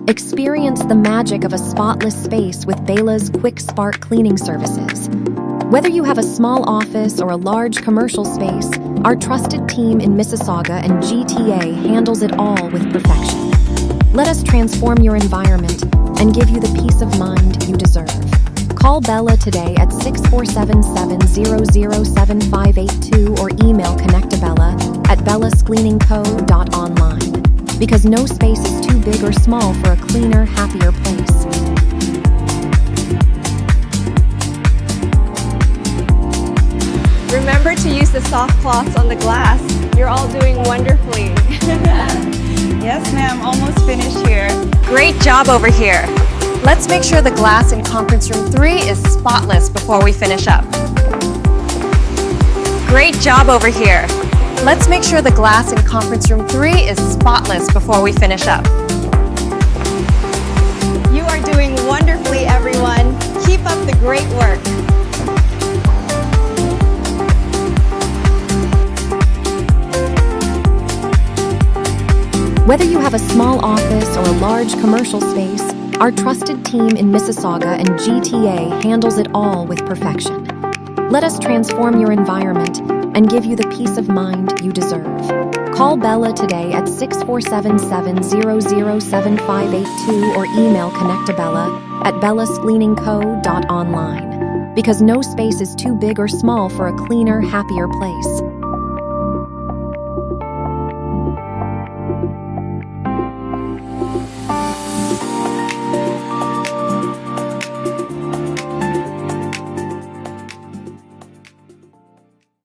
Experience the magic of a spotless space with Bela's Quick Spark cleaning services. Whether you have a small office or a large commercial space, our trusted team in Mississauga and G.T.A handles it all with perfection. Let us transform your environment and give you the peace of mind you deserve. Call Bela today at 647-700-7582 or email connectobela@belascleaningco.online. Because no space is too big or small for a cleaner, happier place. Remember to use the soft cloths on the glass. You're all doing wonderfully. Yes, ma'am, almost finished here. Great job over here. Let's make sure the glass in conference room 3 is spotless before we finish up. Great job over here. Let's make sure the glass in conference room 3 is spotless before we finish up. You are doing wonderfully, everyone. Keep up the great work. Whether you have a small office or a large commercial space, our trusted team in Mississauga and G.T.A handles it all with perfection. Let us transform your environment and give you the peace of mind you deserve. Call Bela today at 647-700-7582 or email connectobela@belascleaningco.online. Because no space is too big or small for a cleaner, happier place.